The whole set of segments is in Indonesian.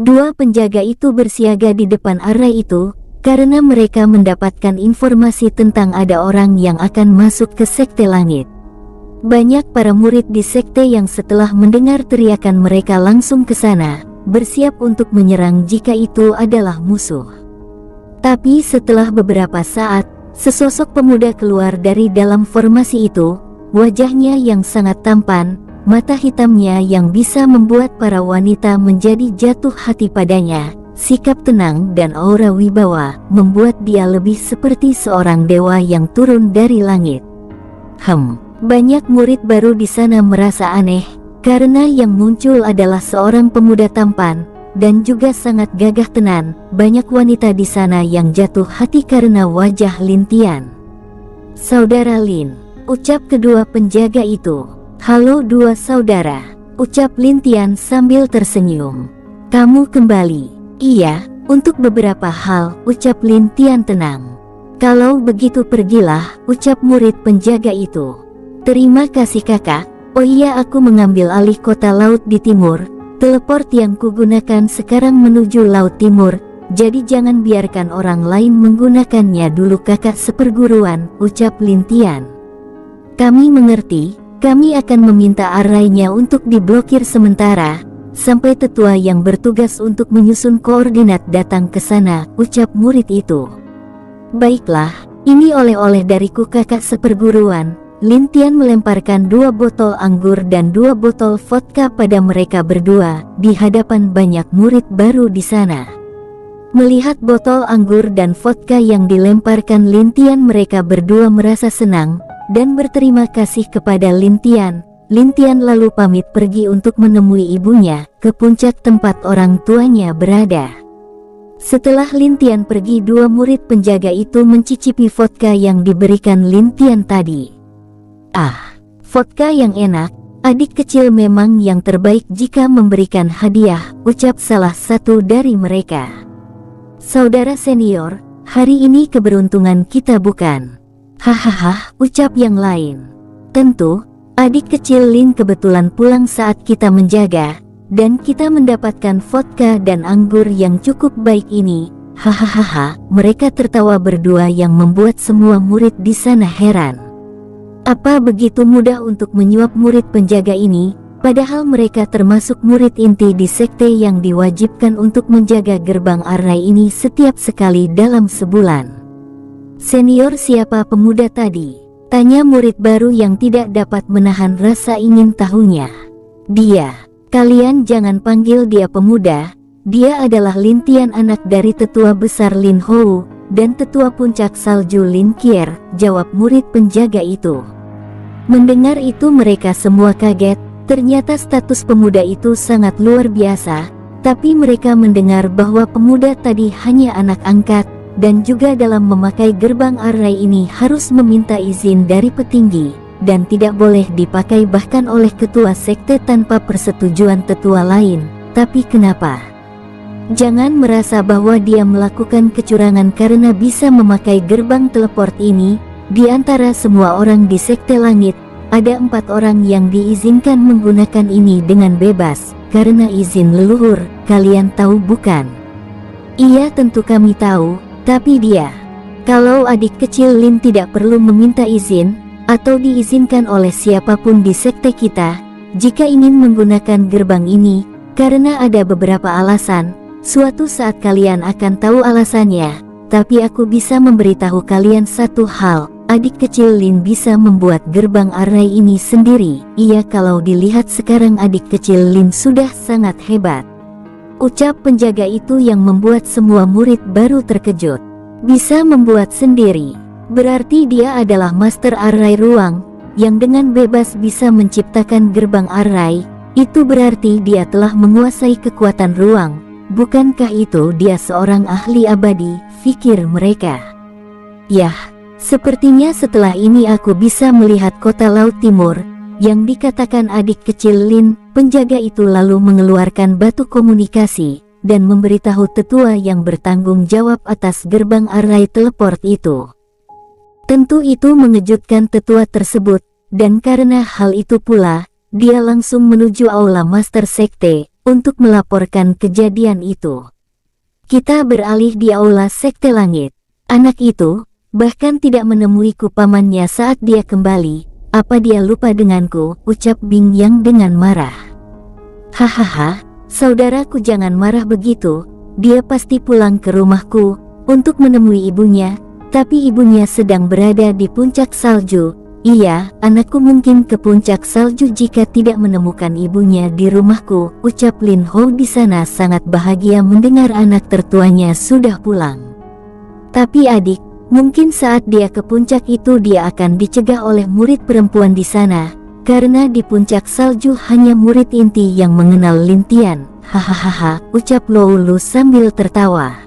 Dua penjaga itu bersiaga di depan array itu, karena mereka mendapatkan informasi tentang ada orang yang akan masuk ke Sekte Langit. Banyak para murid di sekte yang setelah mendengar teriakan mereka langsung ke sana, bersiap untuk menyerang jika itu adalah musuh. Tapi setelah beberapa saat, sesosok pemuda keluar dari dalam formasi itu, wajahnya yang sangat tampan, mata hitamnya yang bisa membuat para wanita menjadi jatuh hati padanya, sikap tenang dan aura wibawa, membuat dia lebih seperti seorang dewa yang turun dari langit. Banyak murid baru di sana merasa aneh, karena yang muncul adalah seorang pemuda tampan, dan juga sangat gagah tenan. Banyak wanita di sana yang jatuh hati karena wajah Lin Tian. "Saudara Lin," ucap kedua penjaga itu. "Halo dua saudara," ucap Lin Tian sambil tersenyum. "Kamu kembali?" "Iya, untuk beberapa hal," ucap Lin Tian tenang. "Kalau begitu pergilah," ucap murid penjaga itu. "Terima kasih kakak. Oh iya, aku mengambil alih kota laut di timur. Teleport yang kugunakan sekarang menuju laut timur, jadi jangan biarkan orang lain menggunakannya dulu kakak seperguruan," ucap Lin Tian. "Kami mengerti, kami akan meminta arraynya untuk diblokir sementara, sampai tetua yang bertugas untuk menyusun koordinat datang ke sana," ucap murid itu. "Baiklah, ini oleh-oleh dariku kakak seperguruan." Lin Tian melemparkan 2 botol anggur dan 2 botol vodka pada mereka berdua, di hadapan banyak murid baru di sana. Melihat botol anggur dan vodka yang dilemparkan Lin Tian, mereka berdua merasa senang, dan berterima kasih kepada Lin Tian. Lin Tian lalu pamit pergi untuk menemui ibunya, ke puncak tempat orang tuanya berada. Setelah Lin Tian pergi, 2 murid penjaga itu mencicipi vodka yang diberikan Lin Tian tadi. "Ah, vodka yang enak, adik kecil memang yang terbaik jika memberikan hadiah," ucap salah satu dari mereka. "Saudara senior, hari ini keberuntungan kita bukan?" "Hahaha," ucap yang lain. "Tentu, adik kecil Lin kebetulan pulang saat kita menjaga, dan kita mendapatkan vodka dan anggur yang cukup baik ini." Hahaha, mereka tertawa berdua yang membuat semua murid di sana heran. Apa begitu mudah untuk menyuap murid penjaga ini, padahal mereka termasuk murid inti di sekte yang diwajibkan untuk menjaga gerbang array ini setiap sekali dalam sebulan. "Senior, siapa pemuda tadi?" tanya murid baru yang tidak dapat menahan rasa ingin tahunya. "Dia. Kalian jangan panggil dia pemuda, dia adalah Lin Tian, anak dari tetua besar Lin Hou dan tetua puncak salju Lin Qier," jawab murid penjaga itu. Mendengar itu mereka semua kaget, ternyata status pemuda itu sangat luar biasa, tapi mereka mendengar bahwa pemuda tadi hanya anak angkat, dan juga dalam memakai gerbang array ini harus meminta izin dari petinggi, dan tidak boleh dipakai bahkan oleh ketua sekte tanpa persetujuan tetua lain. Tapi kenapa? Jangan merasa bahwa dia melakukan kecurangan karena bisa memakai gerbang teleport ini. Di antara semua orang di Sekte Langit, ada 4 orang yang diizinkan menggunakan ini dengan bebas, karena izin leluhur, kalian tahu bukan? "Iya, tentu kami tahu, tapi dia. Kalau adik kecil Lin tidak perlu meminta izin, atau diizinkan oleh siapapun di sekte kita, jika ingin menggunakan gerbang ini, karena ada beberapa alasan, suatu saat kalian akan tahu alasannya, tapi aku bisa memberitahu kalian satu hal. Adik kecil Lin bisa membuat gerbang array ini sendiri. Iya, kalau dilihat sekarang adik kecil Lin sudah sangat hebat," ucap penjaga itu yang membuat semua murid baru terkejut. "Bisa membuat sendiri? Berarti dia adalah master array ruang, yang dengan bebas bisa menciptakan gerbang array. Itu berarti dia telah menguasai kekuatan ruang. Bukankah itu dia seorang ahli abadi?" pikir mereka. "Yah, sepertinya setelah ini aku bisa melihat kota laut timur," yang dikatakan adik kecil Lin. Penjaga itu lalu mengeluarkan batu komunikasi, dan memberitahu tetua yang bertanggung jawab atas gerbang array teleport itu. Tentu itu mengejutkan tetua tersebut, dan karena hal itu pula, dia langsung menuju aula master sekte, untuk melaporkan kejadian itu. Kita beralih di aula Sekte Langit. Anak itu bahkan tidak menemuiku pamannya saat dia kembali. Apa dia lupa denganku? Ucap Bing Yang dengan marah. Hahaha, saudaraku jangan marah begitu. Dia pasti pulang ke rumahku untuk menemui ibunya, tapi ibunya sedang berada di puncak salju. Iya, anakku mungkin ke puncak salju jika tidak menemukan ibunya di rumahku. Ucap Lin Ho di sana sangat bahagia mendengar anak tertuanya sudah pulang. Tapi adik, mungkin saat dia ke puncak itu dia akan dicegah oleh murid perempuan di sana, karena di puncak salju hanya murid inti yang mengenal Lin Tian. Hahaha, ucap Lou Lu sambil tertawa.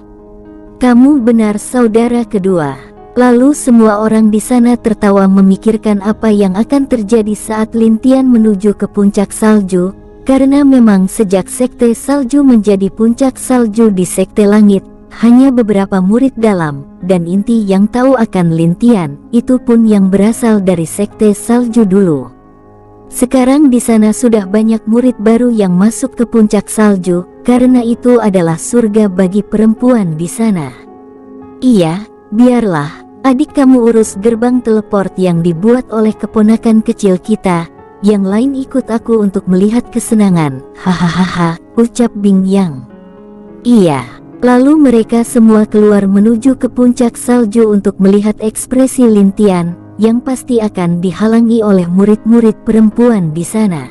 Kamu benar saudara kedua. Lalu semua orang di sana tertawa memikirkan apa yang akan terjadi saat Lin Tian menuju ke puncak salju, karena memang sejak sekte salju menjadi puncak salju di sekte langit, hanya beberapa murid dalam dan inti yang tahu akan Lin Tian, itu pun yang berasal dari sekte salju dulu. Sekarang di sana sudah banyak murid baru yang masuk ke puncak salju, karena itu adalah surga bagi perempuan di sana. Iya, biarlah. Adik kamu urus gerbang teleport yang dibuat oleh keponakan kecil kita, yang lain ikut aku untuk melihat kesenangan. Hahaha, ucap Bing Yang. Iya, lalu mereka semua keluar menuju ke puncak salju untuk melihat ekspresi Lin Tian, yang pasti akan dihalangi oleh murid-murid perempuan di sana.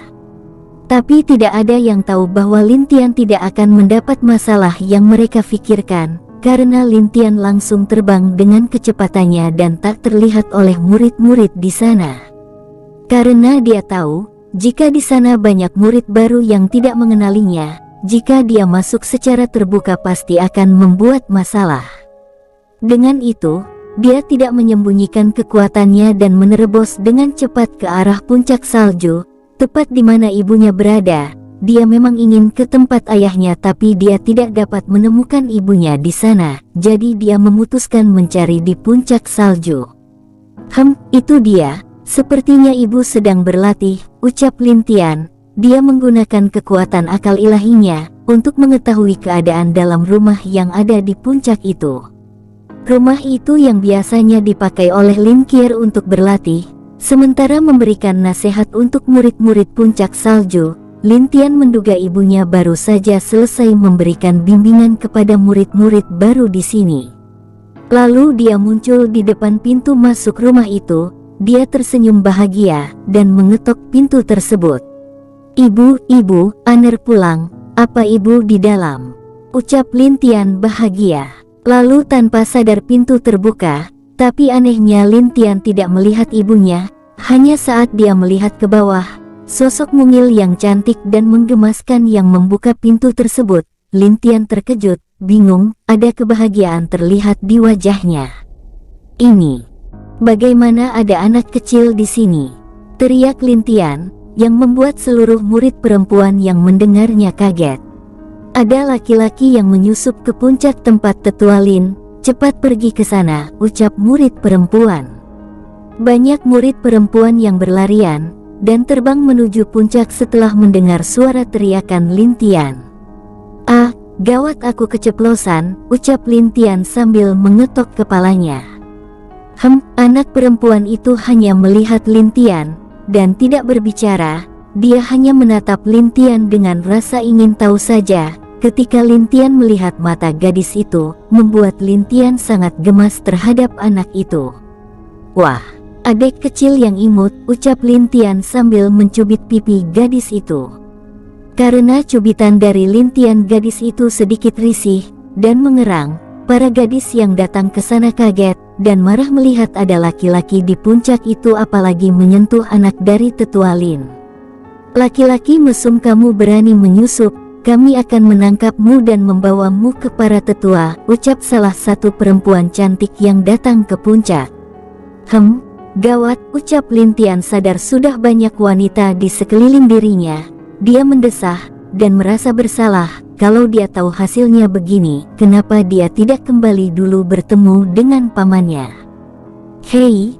Tapi tidak ada yang tahu bahwa Lin Tian tidak akan mendapat masalah yang mereka pikirkan, karena Lin Tian langsung terbang dengan kecepatannya dan tak terlihat oleh murid-murid di sana. Karena dia tahu, jika di sana banyak murid baru yang tidak mengenalinya, jika dia masuk secara terbuka pasti akan membuat masalah. Dengan itu, dia tidak menyembunyikan kekuatannya dan menerobos dengan cepat ke arah puncak salju, tepat di mana ibunya berada. Dia memang ingin ke tempat ayahnya tapi dia tidak dapat menemukan ibunya di sana, jadi dia memutuskan mencari di puncak salju. Itu dia, sepertinya ibu sedang berlatih, ucap Lin Tian. Dia menggunakan kekuatan akal ilahinya untuk mengetahui keadaan dalam rumah yang ada di puncak itu. Rumah itu yang biasanya dipakai oleh Lin Qier untuk berlatih, sementara memberikan nasihat untuk murid-murid puncak salju. Lin Tian menduga ibunya baru saja selesai memberikan bimbingan kepada murid-murid baru di sini. Lalu dia muncul di depan pintu masuk rumah itu. Dia tersenyum bahagia dan mengetok pintu tersebut. Ibu, Aner pulang. Apa ibu di dalam? Ucap Lin Tian bahagia. Lalu tanpa sadar pintu terbuka, tapi anehnya Lin Tian tidak melihat ibunya. Hanya saat dia melihat ke bawah, sosok mungil yang cantik dan menggemaskan yang membuka pintu tersebut. Lin Tian terkejut, bingung, ada kebahagiaan terlihat di wajahnya. Ini, bagaimana ada anak kecil di sini? Teriak Lin Tian, yang membuat seluruh murid perempuan yang mendengarnya kaget. Ada laki-laki yang menyusup ke puncak tempat tetua Lin. Cepat pergi ke sana, ucap murid perempuan. Banyak murid perempuan yang berlarian dan terbang menuju puncak setelah mendengar suara teriakan Lin Tian. Ah, gawat aku keceplosan, ucap Lin Tian sambil mengetok kepalanya. Anak perempuan itu hanya melihat Lin Tian dan tidak berbicara. Dia hanya menatap Lin Tian dengan rasa ingin tahu saja. Ketika Lin Tian melihat mata gadis itu, membuat Lin Tian sangat gemas terhadap anak itu. Wah, adik kecil yang imut, ucap Lin Tian sambil mencubit pipi gadis itu. Karena cubitan dari Lin Tian, gadis itu sedikit risih dan mengerang. Para gadis yang datang ke sana kaget dan marah melihat ada laki-laki di puncak itu, apalagi menyentuh anak dari tetua Lin. Laki-laki mesum, kamu berani menyusup, kami akan menangkapmu dan membawamu ke para tetua, ucap salah satu perempuan cantik yang datang ke puncak. Gawat, ucap Lin Tian sadar sudah banyak wanita di sekeliling dirinya. Dia mendesah dan merasa bersalah. Kalau dia tahu hasilnya begini, kenapa dia tidak kembali dulu bertemu dengan pamannya? Hei,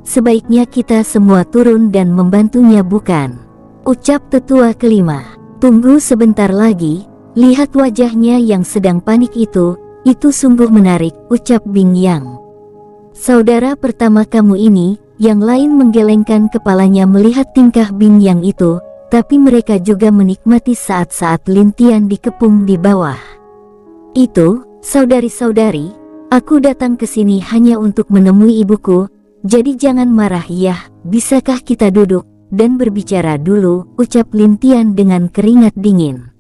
sebaiknya kita semua turun dan membantunya bukan? Ucap tetua kelima. Tunggu sebentar lagi, lihat wajahnya yang sedang panik itu sungguh menarik, ucap Bing Yang. Saudara pertama kamu ini, yang lain menggelengkan kepalanya melihat tingkah Bing Yang itu, tapi mereka juga menikmati saat-saat Lin Tian dikepung di bawah. Itu, saudari-saudari, aku datang ke sini hanya untuk menemui ibuku, jadi jangan marah ya, bisakah kita duduk dan berbicara dulu, ucap Lin Tian dengan keringat dingin.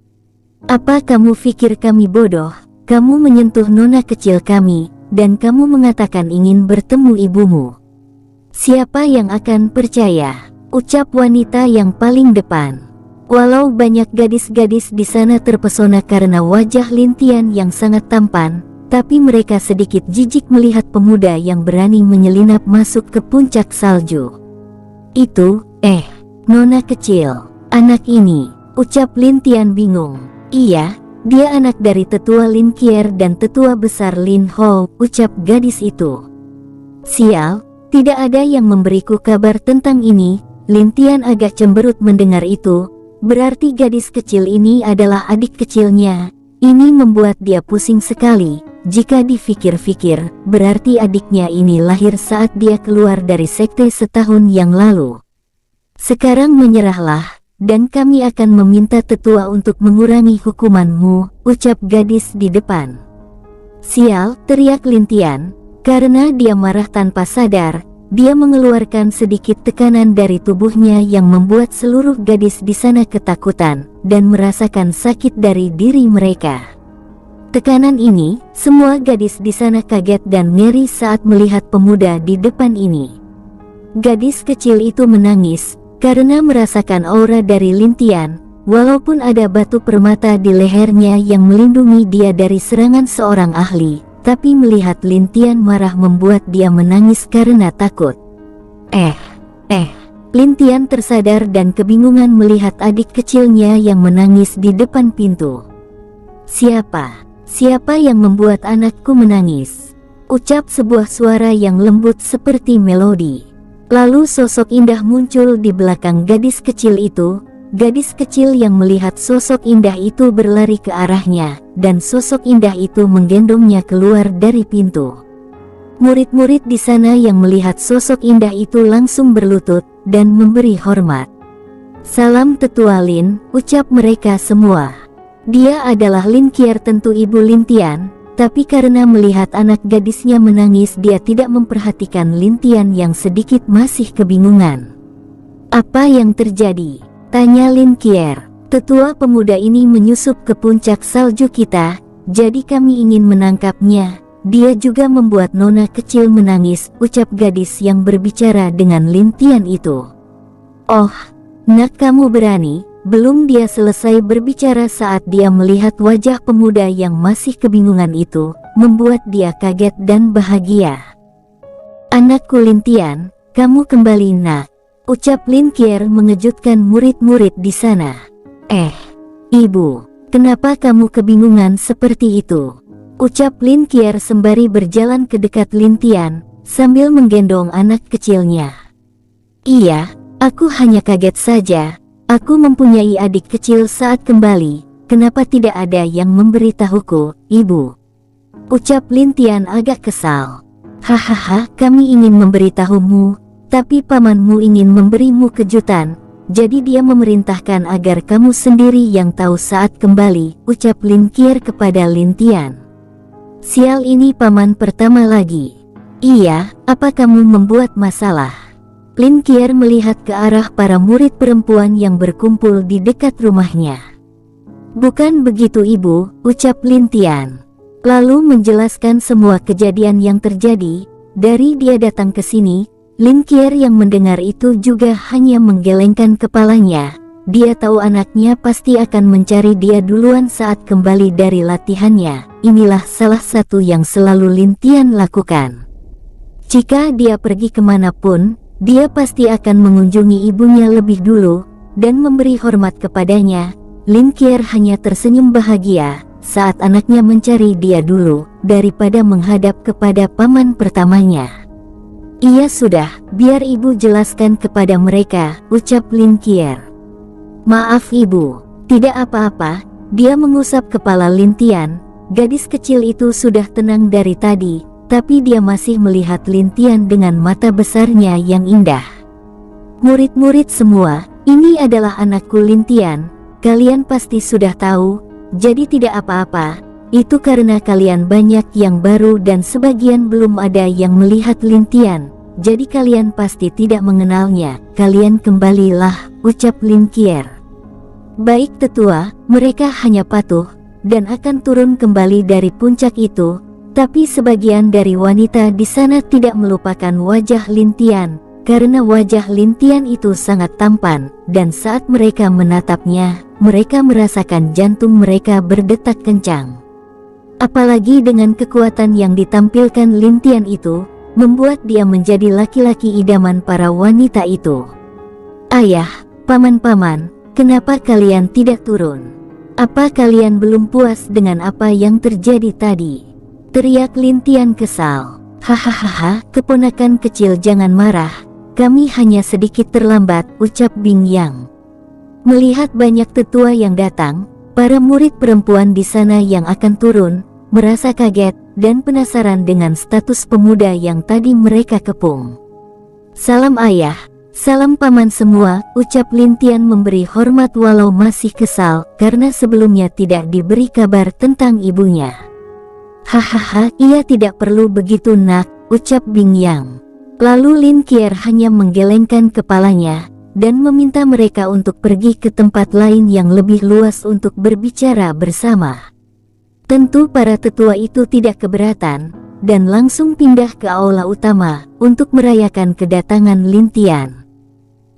Apa kamu pikir kami bodoh? Kamu menyentuh nona kecil kami, dan kamu mengatakan ingin bertemu ibumu. Siapa yang akan percaya? Ucap wanita yang paling depan. Walau banyak gadis-gadis di sana terpesona karena wajah Lin Tian yang sangat tampan, tapi mereka sedikit jijik melihat pemuda yang berani menyelinap masuk ke puncak salju. Itu, nona kecil, anak ini, ucap Lin Tian bingung. Iya, dia anak dari tetua Lin Qier dan tetua besar Lin Hou, ucap gadis itu. Sial, tidak ada yang memberiku kabar tentang ini. Lin Tian agak cemberut mendengar itu, berarti gadis kecil ini adalah adik kecilnya. Ini membuat dia pusing sekali. Jika dipikir-pikir, berarti adiknya ini lahir saat dia keluar dari sekte setahun yang lalu. Sekarang menyerahlah, dan kami akan meminta tetua untuk mengurangi hukumanmu, ucap gadis di depan. Sial, teriak Lin Tian, karena dia marah tanpa sadar, dia mengeluarkan sedikit tekanan dari tubuhnya yang membuat seluruh gadis di sana ketakutan, dan merasakan sakit dari diri mereka. Tekanan ini, semua gadis di sana kaget dan ngeri saat melihat pemuda di depan ini. Gadis kecil itu menangis, karena merasakan aura dari Lin Tian, walaupun ada batu permata di lehernya yang melindungi dia dari serangan seorang ahli, tapi melihat Lin Tian marah membuat dia menangis karena takut. Lin Tian tersadar dan kebingungan melihat adik kecilnya yang menangis di depan pintu. Siapa yang membuat anakku menangis? Ucap sebuah suara yang lembut seperti melodi. Lalu sosok indah muncul di belakang gadis kecil itu. Gadis kecil yang melihat sosok indah itu berlari ke arahnya, dan sosok indah itu menggendongnya keluar dari pintu. Murid-murid di sana yang melihat sosok indah itu langsung berlutut dan memberi hormat. Salam tetua Lin, ucap mereka semua. Dia adalah Lin Qier, tentu ibu Lin Tian. Tapi karena melihat anak gadisnya menangis, dia tidak memperhatikan Lin Tian yang sedikit masih kebingungan. Apa yang terjadi? Tanya Lin Qier. Tetua pemuda ini menyusup ke puncak salju kita, jadi kami ingin menangkapnya. Dia juga membuat nona kecil menangis, ucap gadis yang berbicara dengan Lin Tian itu. Oh, nak kamu berani? Belum dia selesai berbicara saat dia melihat wajah pemuda yang masih kebingungan itu, membuat dia kaget dan bahagia. Anakku Lin Tian, kamu kembali nak, ucap Lin Qier mengejutkan murid-murid di sana. Ibu, kenapa kamu kebingungan seperti itu? Ucap Lin Qier sembari berjalan ke dekat Lin Tian, sambil menggendong anak kecilnya. Iya, aku hanya kaget saja. Aku mempunyai adik kecil saat kembali, kenapa tidak ada yang memberitahuku, ibu? Ucap Lin Tian agak kesal. Hahaha, kami ingin memberitahumu, tapi pamanmu ingin memberimu kejutan, jadi dia memerintahkan agar kamu sendiri yang tahu saat kembali, ucap Lin Qier kepada Lin Tian. Sial, ini paman pertama lagi. Iya, apa kamu membuat masalah? Lin Qier melihat ke arah para murid perempuan yang berkumpul di dekat rumahnya. Bukan begitu ibu, ucap Lin Tian. Lalu menjelaskan semua kejadian yang terjadi. Dari dia datang ke sini, Lin Qier yang mendengar itu juga hanya menggelengkan kepalanya. Dia tahu anaknya pasti akan mencari dia duluan saat kembali dari latihannya. Inilah salah satu yang selalu Lin Tian lakukan. Jika dia pergi kemanapun, dia pasti akan mengunjungi ibunya lebih dulu, dan memberi hormat kepadanya. Lin Qier hanya tersenyum bahagia, saat anaknya mencari dia dulu, daripada menghadap kepada paman pertamanya. Iya sudah, biar ibu jelaskan kepada mereka, ucap Lin Qier. Maaf ibu, Tidak apa-apa, dia mengusap kepala Lin Tian. Gadis kecil itu sudah tenang dari tadi, tapi dia masih melihat Lin Tian dengan mata besarnya yang indah. Murid-murid semua, ini adalah anakku Lin Tian. Kalian pasti sudah tahu, jadi tidak apa-apa. Itu karena kalian banyak yang baru dan sebagian belum ada yang melihat Lin Tian. Jadi kalian pasti tidak mengenalnya. Kalian kembalilah, ucap Lin Qier. Baik tetua, mereka hanya patuh dan akan turun kembali dari puncak itu. Tapi sebagian dari wanita di sana tidak melupakan wajah Lin Tian, karena wajah Lin Tian itu sangat tampan, dan saat mereka menatapnya, mereka merasakan jantung mereka berdetak kencang. Apalagi dengan kekuatan yang ditampilkan Lin Tian itu, membuat dia menjadi laki-laki idaman para wanita itu. Ayah, paman-paman, kenapa kalian tidak turun? Apa kalian belum puas dengan apa yang terjadi tadi? Teriak Lin Tian kesal. Hahaha, keponakan kecil jangan marah. Kami hanya sedikit terlambat, ucap Bing Yang. Melihat banyak tetua yang datang, para murid perempuan di sana yang akan turun, merasa kaget dan penasaran dengan status pemuda yang tadi mereka kepung. Salam ayah. Salam paman semua, ucap Lin Tian memberi hormat walau masih kesal karena sebelumnya tidak diberi kabar tentang ibunya. Hahaha, ia tidak perlu begitu nak, ucap Bing Yang. Lalu Lin Qier hanya menggelengkan kepalanya dan meminta mereka untuk pergi ke tempat lain yang lebih luas untuk berbicara bersama. Tentu para tetua itu tidak keberatan dan langsung pindah ke aula utama untuk merayakan kedatangan Lin Tian.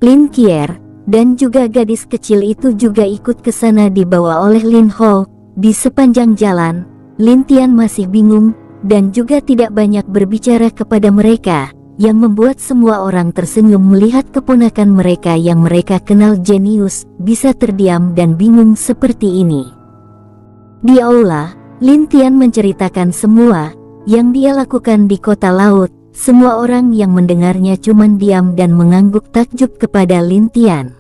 Lin Qier dan juga gadis kecil itu juga ikut ke sana dibawa oleh Lin Ho. Di sepanjang jalan, Lin Tian masih bingung dan juga tidak banyak berbicara kepada mereka, yang membuat semua orang tersenyum melihat keponakan mereka yang mereka kenal jenius bisa terdiam dan bingung seperti ini. Di aula, Lin Tian menceritakan semua yang dia lakukan di kota laut. Semua orang yang mendengarnya cuma diam dan mengangguk takjub kepada Lin Tian.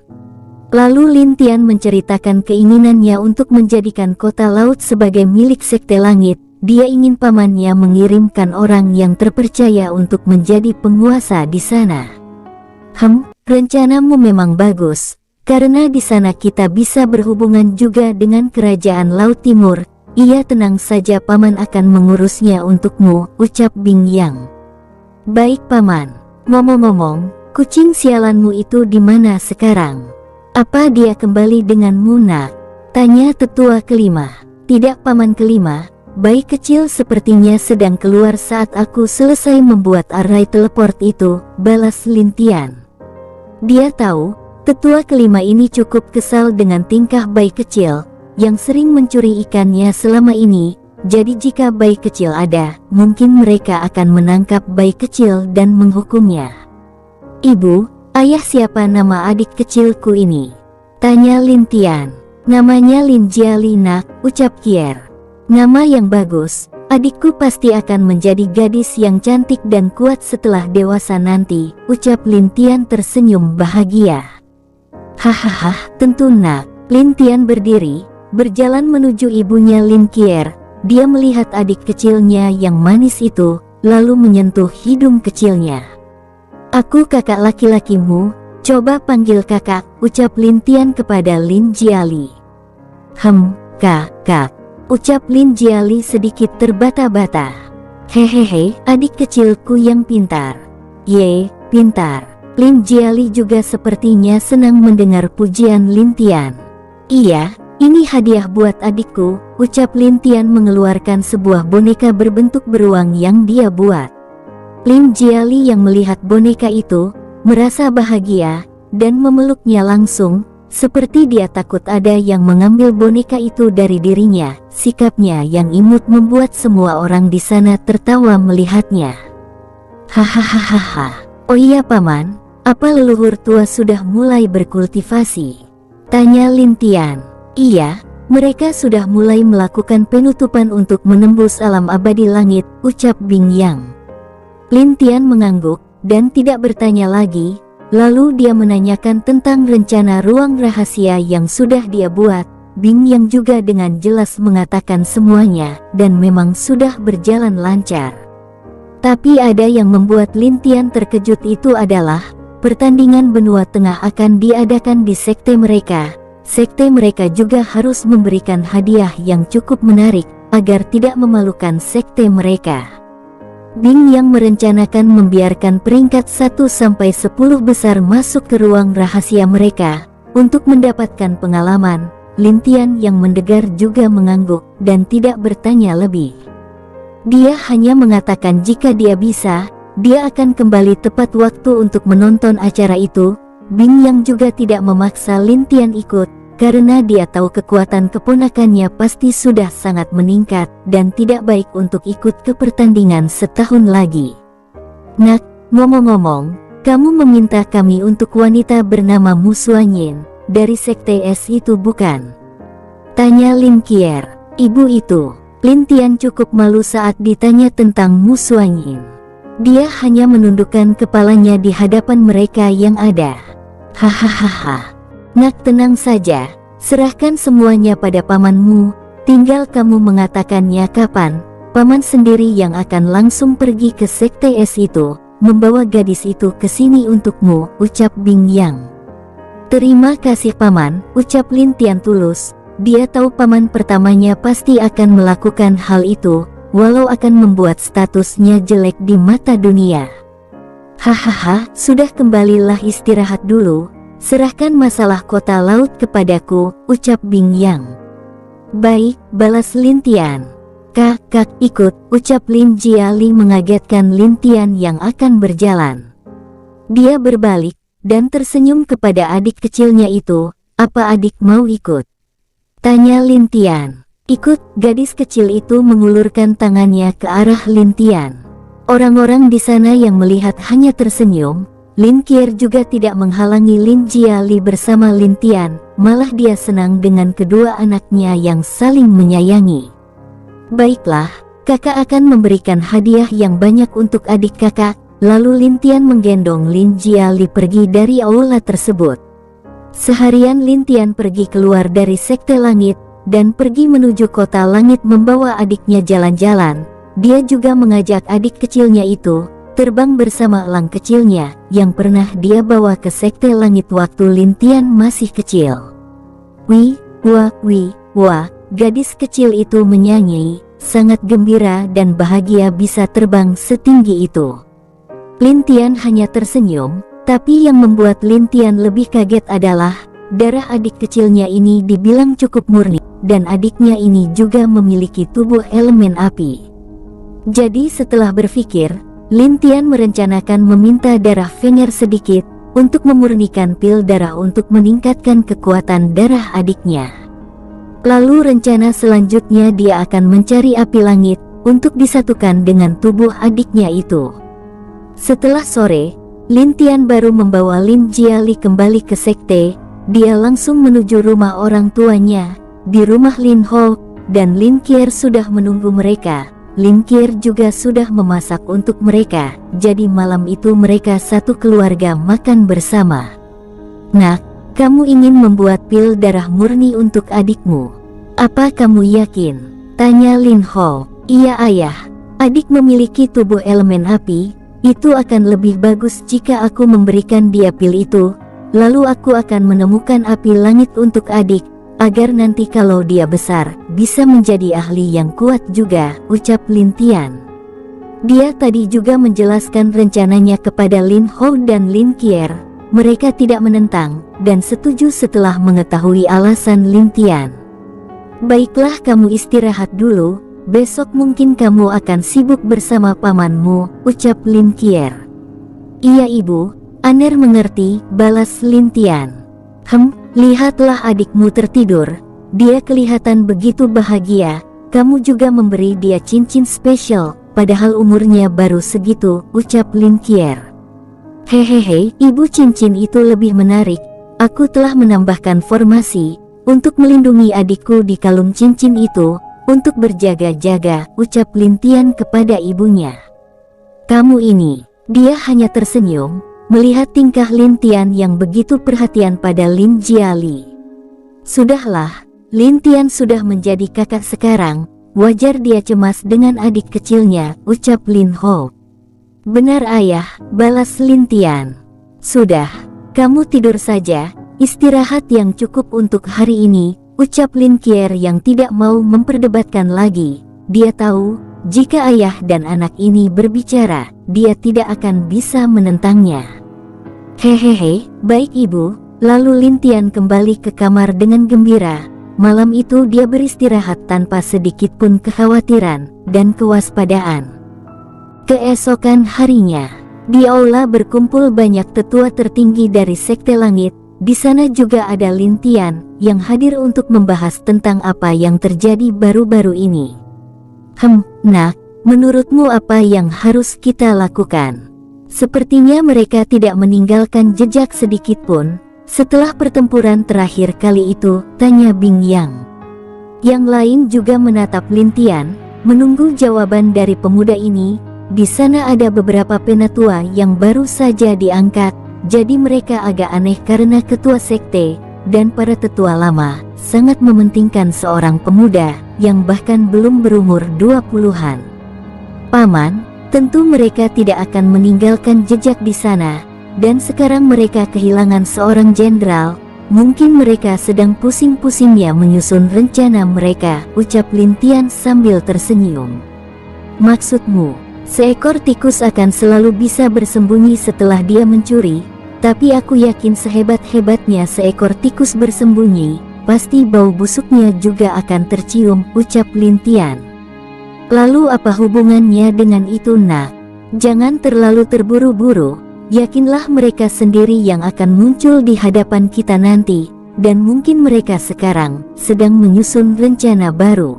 Lalu Lin Tian menceritakan keinginannya untuk menjadikan kota laut sebagai milik Sekte Langit. Dia ingin pamannya mengirimkan orang yang terpercaya untuk menjadi penguasa di sana. Rencanamu memang bagus, karena di sana kita bisa berhubungan juga dengan kerajaan Laut Timur. Ia tenang saja, paman akan mengurusnya untukmu, ucap Bing Yang. Baik paman. Ngomong-ngomong, kucing sialanmu itu di mana sekarang? Apa dia kembali denganmu nak? Tanya tetua kelima. Tidak paman kelima, bayi kecil sepertinya sedang keluar saat aku selesai membuat array teleport itu, balas Lin Tian. Dia tahu, tetua kelima ini cukup kesal dengan tingkah bayi kecil, yang sering mencuri ikannya selama ini. Jadi jika bayi kecil ada, mungkin mereka akan menangkap bayi kecil dan menghukumnya. Ibu, ayah siapa nama adik kecilku ini? Tanya Lin Tian. Namanya Lin Jiali nak, ucap Qier. Nama yang bagus, adikku pasti akan menjadi gadis yang cantik dan kuat setelah dewasa nanti, ucap Lin Tian tersenyum bahagia. Hahaha, tentu nak. Lin Tian berdiri, berjalan menuju ibunya Lin Qier. Dia melihat adik kecilnya yang manis itu, lalu menyentuh hidung kecilnya. Aku kakak laki-lakimu, coba panggil kakak, ucap Lin Tian kepada Lin Jiali. Kakak, ucap Lin Jiali sedikit terbata-bata. Hehehe, adik kecilku yang pintar. Ye, pintar. Lin Jiali juga sepertinya senang mendengar pujian Lin Tian. Iya, ini hadiah buat adikku, ucap Lin Tian mengeluarkan sebuah boneka berbentuk beruang yang dia buat. Lin Jiali yang melihat boneka itu, merasa bahagia, dan memeluknya langsung, seperti dia takut ada yang mengambil boneka itu dari dirinya. Sikapnya yang imut membuat semua orang di sana tertawa melihatnya. Hahaha. Oh iya paman, apa leluhur tua sudah mulai berkultivasi? Tanya Lin Tian. Iya, mereka sudah mulai melakukan penutupan untuk menembus alam abadi langit, ucap Bing Yang. Lin Tian mengangguk, dan tidak bertanya lagi, lalu dia menanyakan tentang rencana ruang rahasia yang sudah dia buat. Bing Yang juga dengan jelas mengatakan semuanya, dan memang sudah berjalan lancar. Tapi ada yang membuat Lin Tian terkejut, itu adalah pertandingan benua tengah akan diadakan di sekte mereka. Sekte mereka juga harus memberikan hadiah yang cukup menarik, agar tidak memalukan sekte mereka. Bing Yang merencanakan membiarkan peringkat 1-10 besar masuk ke ruang rahasia mereka, untuk mendapatkan pengalaman. Lin Tian yang mendengar juga mengangguk, dan tidak bertanya lebih. Dia hanya mengatakan jika dia bisa, dia akan kembali tepat waktu untuk menonton acara itu. Bing Yang juga tidak memaksa Lin Tian ikut, karena dia tahu kekuatan keponakannya pasti sudah sangat meningkat, dan tidak baik untuk ikut ke pertandingan setahun lagi. Nak, ngomong-ngomong, kamu meminta kami untuk wanita bernama Mu Suanyin, dari sekte S itu bukan? Tanya Lin Qier. Ibu itu. Lin Tian cukup malu saat ditanya tentang Mu Suanyin. Dia hanya menundukkan kepalanya di hadapan mereka yang ada. Hahaha. Nak, tenang saja, serahkan semuanya pada pamanmu, tinggal kamu mengatakannya kapan. Paman sendiri yang akan langsung pergi ke sekte S itu, membawa gadis itu ke sini untukmu, ucap Bing Yang. Terima kasih paman, ucap Lin Tian tulus. Dia tahu paman pertamanya pasti akan melakukan hal itu, walau akan membuat statusnya jelek di mata dunia. Hahaha, sudah, kembalilah istirahat dulu. Serahkan masalah kota laut kepadaku, ucap Bing Yang. Baik, balas Lin Tian. Kak, ikut, ucap Lin Jiali mengagetkan Lin Tian yang akan berjalan. Dia berbalik, dan tersenyum kepada adik kecilnya itu. Apa adik mau ikut? Tanya Lin Tian. Ikut, gadis kecil itu mengulurkan tangannya ke arah Lin Tian. Orang-orang di sana yang melihat hanya tersenyum. Lin Qier juga tidak menghalangi Lin Jiali bersama Lin Tian, malah dia senang dengan kedua anaknya yang saling menyayangi. Baiklah, kakak akan memberikan hadiah yang banyak untuk adik kakak. Lalu Lin Tian menggendong Lin Jiali pergi dari aula tersebut. Seharian Lin Tian pergi keluar dari sekte langit, dan pergi menuju kota langit membawa adiknya jalan-jalan. Dia juga mengajak adik kecilnya itu terbang bersama elang kecilnya, yang pernah dia bawa ke sekte langit waktu Lin Tian masih kecil. Wah, gadis kecil itu menyanyi, sangat gembira dan bahagia bisa terbang setinggi itu. Lin Tian hanya tersenyum, tapi yang membuat Lin Tian lebih kaget adalah, darah adik kecilnya ini dibilang cukup murni, dan adiknya ini juga memiliki tubuh elemen api. Jadi setelah berpikir, Lin Tian merencanakan meminta darah Fenger sedikit, untuk memurnikan pil darah untuk meningkatkan kekuatan darah adiknya. Lalu rencana selanjutnya dia akan mencari api langit, untuk disatukan dengan tubuh adiknya itu. Setelah sore, Lin Tian baru membawa Lin Jiali kembali ke sekte. Dia langsung menuju rumah orang tuanya, di rumah Lin Ho, dan Lin Qier sudah menunggu mereka. Lin Qier juga sudah memasak untuk mereka, jadi malam itu mereka satu keluarga makan bersama. Nak, kamu ingin membuat pil darah murni untuk adikmu? Apa kamu yakin? Tanya Lin Ho. Iya ayah, adik memiliki tubuh elemen api, itu akan lebih bagus jika aku memberikan dia pil itu, lalu aku akan menemukan api langit untuk adik, agar nanti kalau dia besar, bisa menjadi ahli yang kuat juga, ucap Lin Tian. Dia tadi juga menjelaskan rencananya kepada Lin Ho dan Lin Qier. Mereka tidak menentang, dan setuju setelah mengetahui alasan Lin Tian. Baiklah, kamu istirahat dulu, besok mungkin kamu akan sibuk bersama pamanmu, ucap Lin Qier. Iya ibu, Aner mengerti, balas Lin Tian. Lihatlah adikmu tertidur, dia kelihatan begitu bahagia, kamu juga memberi dia cincin spesial, padahal umurnya baru segitu, ucap Lin Qier. Hehehe, ibu, cincin itu lebih menarik, aku telah menambahkan formasi, untuk melindungi adikku di kalung cincin itu, untuk berjaga-jaga, ucap Lin Tian kepada ibunya. Kamu ini, dia hanya tersenyum, melihat tingkah Lin Tian yang begitu perhatian pada Lin Jiali. Sudahlah, Lin Tian sudah menjadi kakak sekarang, wajar dia cemas dengan adik kecilnya, ucap Lin Ho. Benar ayah, balas Lin Tian. Sudah, kamu tidur saja, istirahat yang cukup untuk hari ini, ucap Lin Qier yang tidak mau memperdebatkan lagi. Dia tahu, jika ayah dan anak ini berbicara, dia tidak akan bisa menentangnya. Hehehe, baik ibu. Lalu Lin Tian kembali ke kamar dengan gembira. Malam itu dia beristirahat tanpa sedikit pun kekhawatiran dan kewaspadaan. Keesokan harinya, di aula berkumpul banyak tetua tertinggi dari Sekte Langit. Di sana juga ada Lin Tian yang hadir untuk membahas tentang apa yang terjadi baru-baru ini. Nak, menurutmu apa yang harus kita lakukan? Sepertinya mereka tidak meninggalkan jejak sedikit pun setelah pertempuran terakhir kali itu, tanya Bing Yang. Yang lain juga menatap Lin Tian, menunggu jawaban dari pemuda ini. Di sana ada beberapa penatua yang baru saja diangkat, jadi mereka agak aneh karena ketua sekte dan para tetua lama sangat mementingkan seorang pemuda yang bahkan belum berumur 20-an. Paman, tentu mereka tidak akan meninggalkan jejak di sana. Dan sekarang mereka kehilangan seorang jenderal, mungkin mereka sedang pusing-pusingnya menyusun rencana mereka, ucap Lin Tian sambil tersenyum. Maksudmu, seekor tikus akan selalu bisa bersembunyi setelah dia mencuri, tapi aku yakin sehebat-hebatnya seekor tikus bersembunyi, pasti bau busuknya juga akan tercium, ucap Lin Tian. Lalu apa hubungannya dengan itu nak? Jangan terlalu terburu-buru. Yakinlah mereka sendiri yang akan muncul di hadapan kita nanti, dan mungkin mereka sekarang sedang menyusun rencana baru.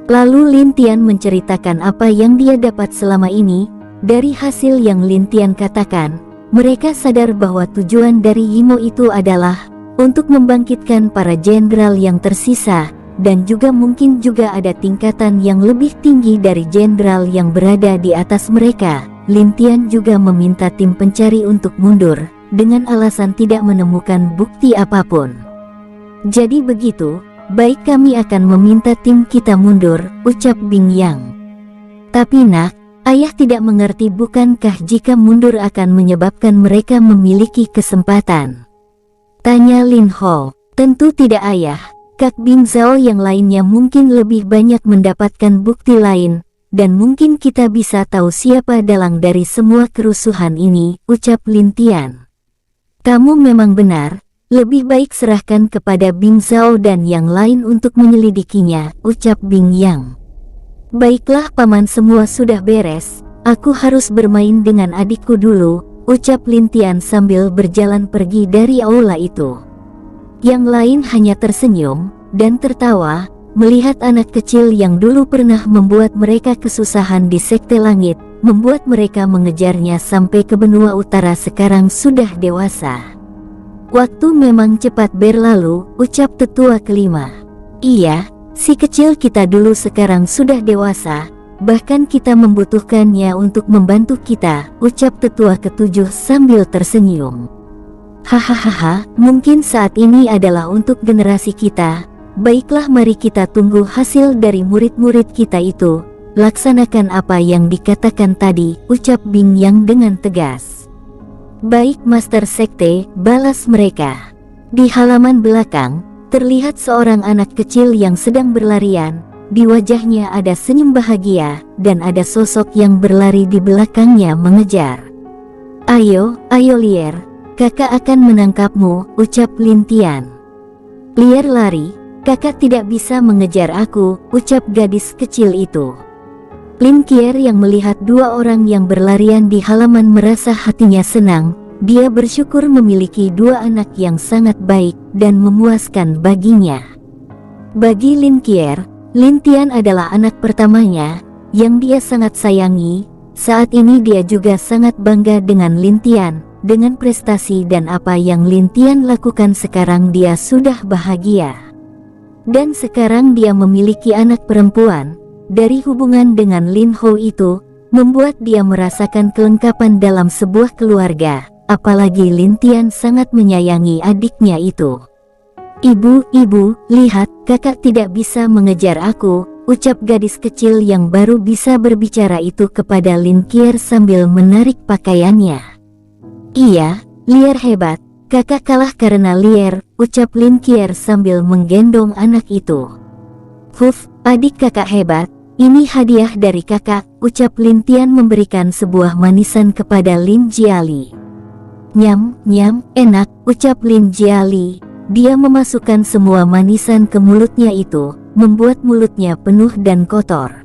Lalu Lin Tian menceritakan apa yang dia dapat selama ini. Dari hasil yang Lin Tian katakan, mereka sadar bahwa tujuan dari Yimo itu adalah untuk membangkitkan para jenderal yang tersisa, dan juga mungkin juga ada tingkatan yang lebih tinggi dari jenderal yang berada di atas mereka. Lin Tian juga meminta tim pencari untuk mundur, dengan alasan tidak menemukan bukti apapun. Jadi begitu, baik kami akan meminta tim kita mundur, ucap Bing Yang. Tapi nak, ayah tidak mengerti bukankah jika mundur akan menyebabkan mereka memiliki kesempatan? Tanya Lin Ho. Tentu tidak ayah, Kak Bing Zhao yang lainnya mungkin lebih banyak mendapatkan bukti lain. Dan mungkin kita bisa tahu siapa dalang dari semua kerusuhan ini, ucap Lin Tian. Kamu memang benar, lebih baik serahkan kepada Bing Zhao dan yang lain untuk menyelidikinya, ucap Bing Yang. Baiklah paman, semua sudah beres, aku harus bermain dengan adikku dulu, ucap Lin Tian sambil berjalan pergi dari aula itu. Yang lain hanya tersenyum dan tertawa, melihat anak kecil yang dulu pernah membuat mereka kesusahan di Sekte Langit, membuat mereka mengejarnya sampai ke benua utara sekarang sudah dewasa. Waktu memang cepat berlalu, ucap tetua kelima. Iya, si kecil kita dulu sekarang sudah dewasa, bahkan kita membutuhkannya untuk membantu kita, ucap tetua ketujuh sambil tersenyum. Hahaha, mungkin saat ini adalah untuk generasi kita. Baiklah, mari kita tunggu hasil dari murid-murid kita itu. Laksanakan apa yang dikatakan tadi, ucap Bing Yang dengan tegas. Baik Master Sekte, balas mereka. Di halaman belakang, terlihat seorang anak kecil yang sedang berlarian. Di wajahnya ada senyum bahagia, dan ada sosok yang berlari di belakangnya mengejar. Ayo Lier, kakak akan menangkapmu, ucap Lin Tian. Lier lari. Kakak tidak bisa mengejar aku, ucap gadis kecil itu. Lin Qier yang melihat dua orang yang berlarian di halaman merasa hatinya senang. Dia bersyukur memiliki dua anak yang sangat baik dan memuaskan baginya. Bagi Lin Qier, Lin Tian adalah anak pertamanya yang dia sangat sayangi. Saat ini dia juga sangat bangga dengan Lin Tian. Dengan prestasi dan apa yang Lin Tian lakukan sekarang, dia sudah bahagia. Dan sekarang dia memiliki anak perempuan. Dari hubungan dengan Lin Ho itu, membuat dia merasakan kelengkapan dalam sebuah keluarga. Apalagi Lin Tian sangat menyayangi adiknya itu. Ibu, lihat, kakak tidak bisa mengejar aku, ucap gadis kecil yang baru bisa berbicara itu kepada Lin Qier sambil menarik pakaiannya. Iya, Lier hebat, kakak kalah karena Lier, ucap Lin Qier sambil menggendong anak itu. Huf, adik kakak hebat, ini hadiah dari kakak, ucap Lin Tian memberikan sebuah manisan kepada Lin Jiali. Nyam, enak, ucap Lin Jiali. Dia memasukkan semua manisan ke mulutnya itu, membuat mulutnya penuh dan kotor.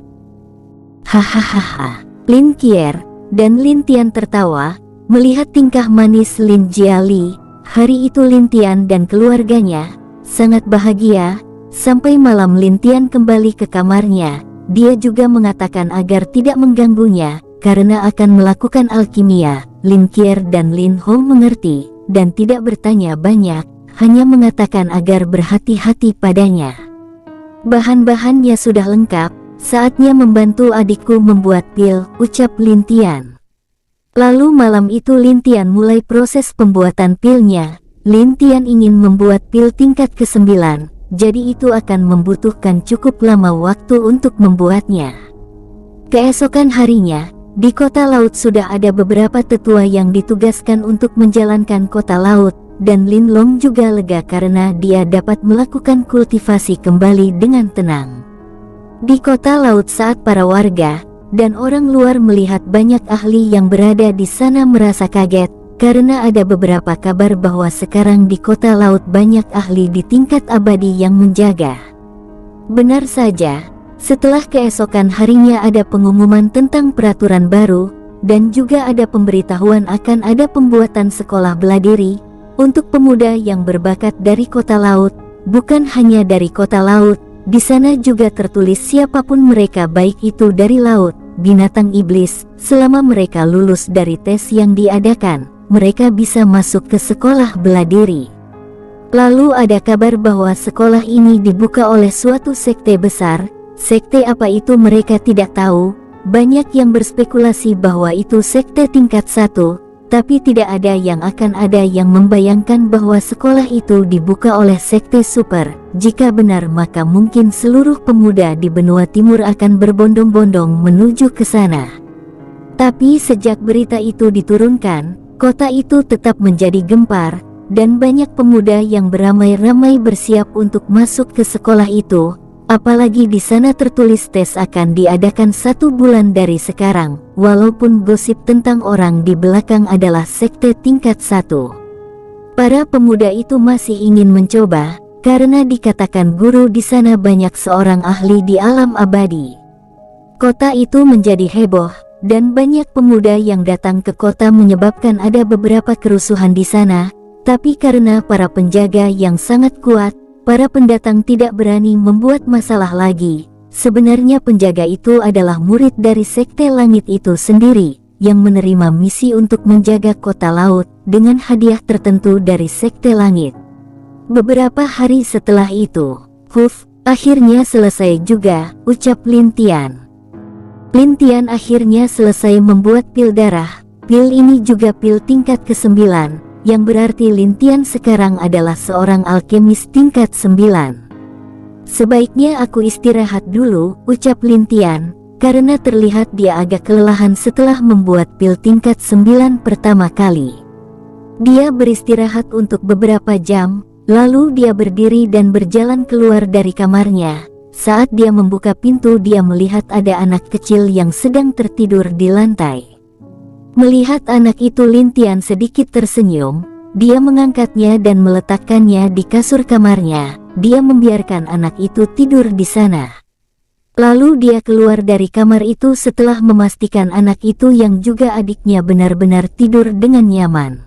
Hahaha, Lin Qier dan Lin Tian tertawa, melihat tingkah manis Lin Jiali. Hari itu Lin Tian dan keluarganya sangat bahagia. Sampai malam Lin Tian kembali ke kamarnya, dia juga mengatakan agar tidak mengganggunya, karena akan melakukan alkimia. Lin Qier dan Lin Hong mengerti, dan tidak bertanya banyak, hanya mengatakan agar berhati-hati padanya. Bahan-bahannya sudah lengkap, saatnya membantu adikku membuat pil, ucap Lin Tian. Lalu malam itu Lin Tian mulai proses pembuatan pilnya. Lin Tian ingin membuat pil tingkat ke-9, jadi itu akan membutuhkan cukup lama waktu untuk membuatnya. Keesokan harinya, di kota laut sudah ada beberapa tetua yang ditugaskan untuk menjalankan kota laut, dan Lin Long juga lega karena dia dapat melakukan kultivasi kembali dengan tenang. Di kota laut saat para warga dan orang luar melihat banyak ahli yang berada di sana merasa kaget, karena ada beberapa kabar bahwa sekarang di kota laut banyak ahli di tingkat abadi yang menjaga. Benar saja, setelah keesokan harinya ada pengumuman tentang peraturan baru, dan juga ada pemberitahuan akan ada pembuatan sekolah bela diri untuk pemuda yang berbakat dari kota laut, bukan hanya dari kota laut. Di sana juga tertulis siapapun mereka, baik itu dari laut, binatang iblis, selama mereka lulus dari tes yang diadakan, mereka bisa masuk ke sekolah bela diri. Lalu ada kabar bahwa sekolah ini dibuka oleh suatu sekte besar. Sekte apa itu mereka tidak tahu. Banyak yang berspekulasi bahwa itu sekte tingkat 1, tapi tidak ada yang akan ada yang membayangkan bahwa sekolah itu dibuka oleh sekte super. Jika benar, maka mungkin seluruh pemuda di benua timur akan berbondong-bondong menuju ke sana. Tapi sejak berita itu diturunkan, kota itu tetap menjadi gempar, dan banyak pemuda yang beramai-ramai bersiap untuk masuk ke sekolah itu. Apalagi di sana tertulis tes akan diadakan 1 bulan dari sekarang, walaupun gosip tentang orang di belakang adalah sekte tingkat 1. Para pemuda itu masih ingin mencoba, karena dikatakan guru di sana banyak seorang ahli di alam abadi. Kota itu menjadi heboh, dan banyak pemuda yang datang ke kota menyebabkan ada beberapa kerusuhan di sana, tapi karena para penjaga yang sangat kuat, para pendatang tidak berani membuat masalah lagi. Sebenarnya penjaga itu adalah murid dari sekte langit itu sendiri, yang menerima misi untuk menjaga kota laut, dengan hadiah tertentu dari sekte langit. Beberapa hari setelah itu, akhirnya selesai juga, ucap Lin Tian. Lin Tian akhirnya selesai membuat pil darah. Pil ini juga pil tingkat ke-9, yang berarti Lin Tian sekarang adalah seorang alkemis tingkat 9. Sebaiknya aku istirahat dulu, ucap Lin Tian, karena terlihat dia agak kelelahan setelah membuat pil tingkat 9 pertama kali. Dia beristirahat untuk beberapa jam, lalu dia berdiri dan berjalan keluar dari kamarnya. Saat dia membuka pintu, dia melihat ada anak kecil yang sedang tertidur di lantai. Melihat anak itu, Lin Tian sedikit tersenyum. Dia mengangkatnya dan meletakkannya di kasur kamarnya. Dia membiarkan anak itu tidur di sana. Lalu dia keluar dari kamar itu setelah memastikan anak itu yang juga adiknya benar-benar tidur dengan nyaman.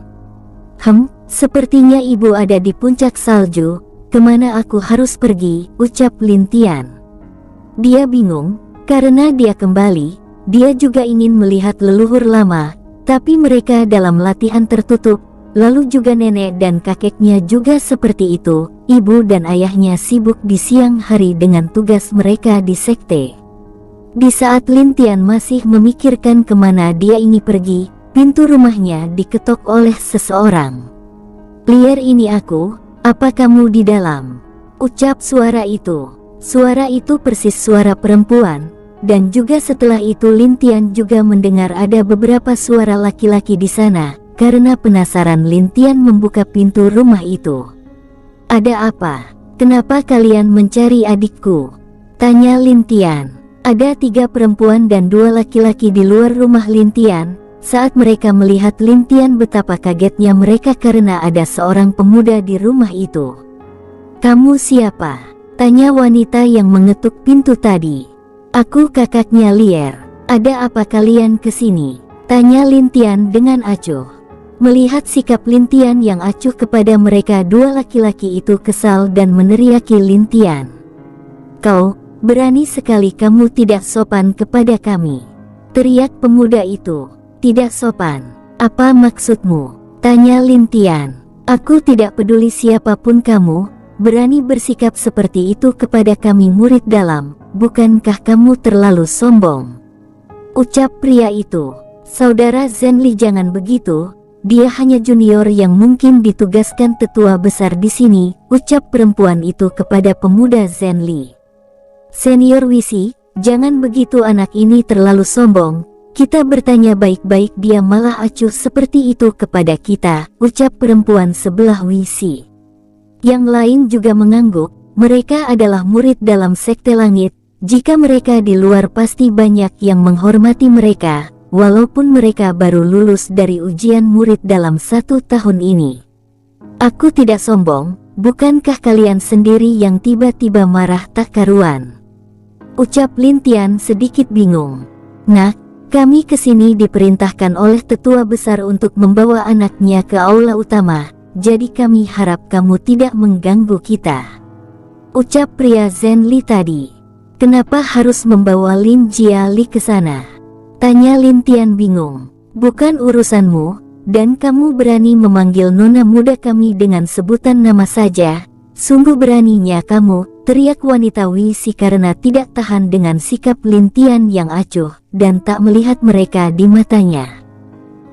Sepertinya ibu ada di puncak salju. Kemana aku harus pergi, ucap Lin Tian. Dia bingung, karena dia kembali. Dia juga ingin melihat leluhur lama, tapi mereka dalam latihan tertutup. Lalu juga nenek dan kakeknya juga seperti itu. Ibu dan ayahnya sibuk di siang hari dengan tugas mereka di sekte. Di saat Lin Tian masih memikirkan kemana dia ingin pergi, pintu rumahnya diketok oleh seseorang. Lier, ini aku Apa kamu di dalam? Ucap suara itu. Suara itu persis suara perempuan, dan juga setelah itu Lin Tian juga mendengar ada beberapa suara laki-laki di sana. Karena penasaran, Lin Tian membuka pintu rumah itu. Ada apa? Kenapa kalian mencari adikku? Tanya Lin Tian. Ada 3 perempuan dan 2 laki-laki di luar rumah Lin Tian. Saat mereka melihat Lin Tian, betapa kagetnya mereka karena ada seorang pemuda di rumah itu. Kamu siapa? Tanya wanita yang mengetuk pintu tadi. Aku kakaknya Lier. Ada apa kalian kesini? Tanya Lin Tian dengan acuh. Melihat sikap Lin Tian yang acuh kepada mereka, 2 laki-laki itu kesal dan meneriaki Lin Tian. Kau, berani sekali kamu tidak sopan kepada kami. Teriak pemuda itu. Tidak sopan. Apa maksudmu? Tanya Lin Tian. Aku tidak peduli siapapun kamu, berani bersikap seperti itu kepada kami murid dalam, bukankah kamu terlalu sombong? Ucap pria itu. Saudara Zhenli, jangan begitu, dia hanya junior yang mungkin ditugaskan tetua besar di sini, ucap perempuan itu kepada pemuda Zhenli. Senior Wisi, jangan begitu, anak ini terlalu sombong. Kita bertanya baik-baik, dia malah acuh seperti itu kepada kita, ucap perempuan sebelah Wisi. Yang lain juga mengangguk, mereka adalah murid dalam Sekte Langit, jika mereka di luar pasti banyak yang menghormati mereka, walaupun mereka baru lulus dari ujian murid dalam 1 tahun ini. Aku tidak sombong, bukankah kalian sendiri yang tiba-tiba marah tak karuan? Ucap Lin Tian sedikit bingung. Nah, kami kesini diperintahkan oleh tetua besar untuk membawa anaknya ke aula utama, jadi kami harap kamu tidak mengganggu kita. Ucap pria Zhenli tadi. Kenapa harus membawa Lin Jiali ke sana? Tanya Lin Tian bingung. Bukan urusanmu, dan kamu berani memanggil nona muda kami dengan sebutan nama saja. Sungguh beraninya kamu, teriak wanita Wisi karena tidak tahan dengan sikap Lin Tian yang acuh dan tak melihat mereka di matanya.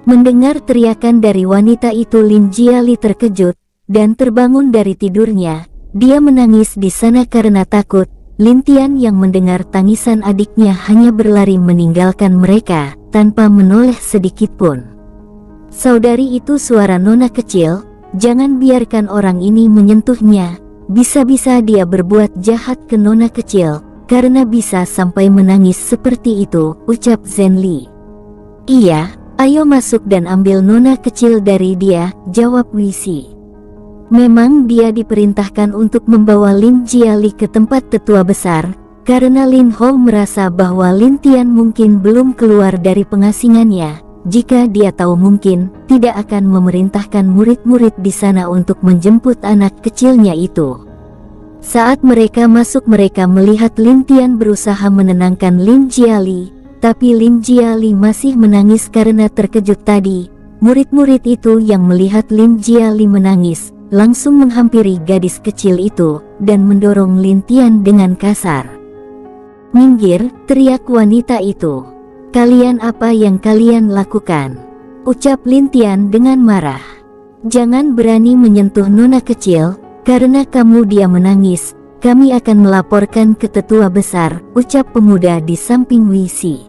Mendengar teriakan dari wanita itu, Lin Jiali terkejut dan terbangun dari tidurnya. Dia menangis di sana karena takut. Lin Tian yang mendengar tangisan adiknya hanya berlari meninggalkan mereka tanpa menoleh sedikit pun. Saudari, itu suara nona kecil, jangan biarkan orang ini menyentuhnya. Bisa-bisa dia berbuat jahat ke nona kecil, karena bisa sampai menangis seperti itu, ucap Zhenli. Iya, ayo masuk dan ambil nona kecil dari dia, jawab Wisi. Memang dia diperintahkan untuk membawa Lin Jiali ke tempat tetua besar, karena Lin Hou merasa bahwa Lin Tian mungkin belum keluar dari pengasingannya. Jika dia tahu, mungkin tidak akan memerintahkan murid-murid di sana untuk menjemput anak kecilnya itu. Saat mereka masuk, mereka melihat Lin Tian berusaha menenangkan Lin Jiali, tapi Lin Jiali masih menangis karena terkejut tadi. Murid-murid itu yang melihat Lin Jiali menangis, langsung menghampiri gadis kecil itu dan mendorong Lin Tian dengan kasar. Minggir, teriak wanita itu. Kalian apa yang kalian lakukan? Ucap Lin Tian dengan marah. Jangan berani menyentuh nona kecil, karena kamu dia menangis, kami akan melaporkan ke tetua besar, ucap pemuda di samping Wisi.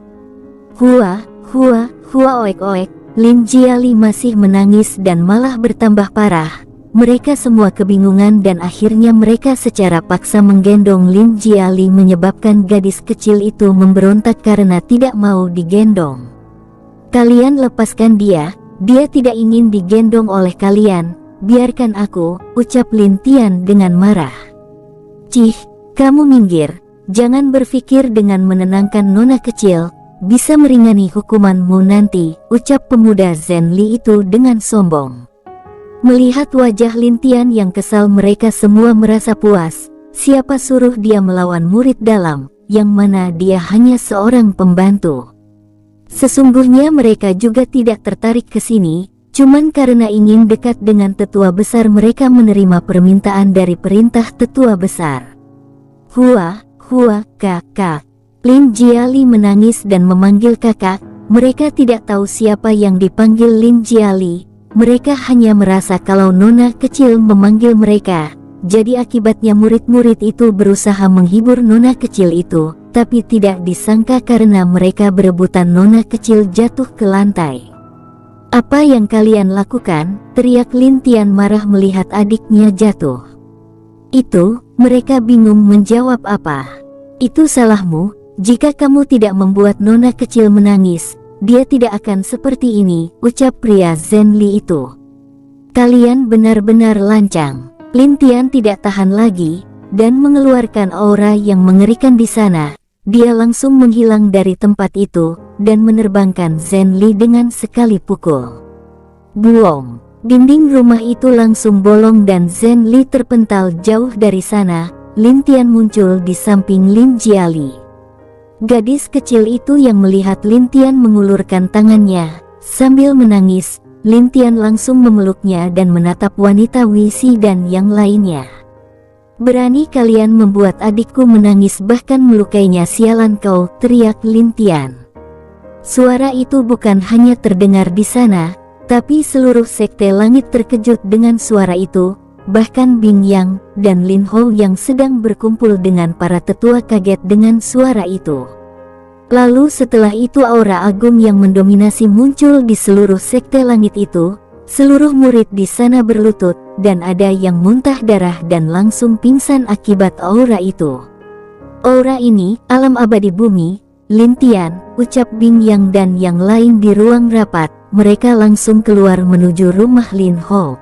Hua oek-oek, Lin Jiali masih menangis dan malah bertambah parah. Mereka semua kebingungan dan akhirnya mereka secara paksa menggendong Lin Jiali, menyebabkan gadis kecil itu memberontak karena tidak mau digendong. Kalian lepaskan dia tidak ingin digendong oleh kalian, biarkan aku, ucap Lin Tian dengan marah. Cih, kamu minggir, jangan berpikir dengan menenangkan nona kecil, bisa meringani hukumanmu nanti, ucap pemuda Zhenli itu dengan sombong. Melihat wajah Lin Tian yang kesal, mereka semua merasa puas. Siapa suruh dia melawan murid dalam, yang mana dia hanya seorang pembantu. Sesungguhnya mereka juga tidak tertarik ke sini, cuman karena ingin dekat dengan tetua besar mereka menerima permintaan dari perintah tetua besar. Hua, kakak. Lin Jiali menangis dan memanggil kakak. Mereka tidak tahu siapa yang dipanggil Lin Jiali. mereka hanya merasa kalau nona kecil memanggil mereka. Jadi akibatnya murid-murid itu berusaha menghibur nona kecil itu, tapi tidak disangka karena mereka berebutan nona kecil jatuh ke lantai. "Apa yang kalian lakukan?" teriak Lin Tian marah melihat adiknya jatuh. "Itu," mereka bingung menjawab apa. "Itu salahmu, jika kamu tidak membuat nona kecil menangis, dia tidak akan seperti ini," ucap pria Zhenli itu. "Kalian benar-benar lancang." Lin Tian tidak tahan lagi, dan mengeluarkan aura yang mengerikan di sana. Dia langsung menghilang dari tempat itu, dan menerbangkan Zhenli dengan sekali pukul. Buong! Dinding rumah itu langsung bolong dan Zhenli terpental jauh dari sana. Lin Tian muncul di samping Lin Jiali. Gadis kecil itu yang melihat Lin Tian mengulurkan tangannya, sambil menangis, Lin Tian langsung memeluknya dan menatap wanita Wisi dan yang lainnya. "Berani kalian membuat adikku menangis bahkan melukainya, sialan kau!" teriak Lin Tian. Suara itu bukan hanya terdengar di sana, tapi seluruh sekte langit terkejut dengan suara itu. Bahkan Bing Yang dan Lin Hou yang sedang berkumpul dengan para tetua kaget dengan suara itu. Lalu setelah itu aura agung yang mendominasi muncul di seluruh sekte langit itu. Seluruh murid di sana berlutut, dan ada yang muntah darah dan langsung pingsan akibat aura itu. "Aura ini, alam abadi bumi, Lin Tian," ucap Bing Yang dan yang lain di ruang rapat. Mereka langsung keluar menuju rumah Lin Hou.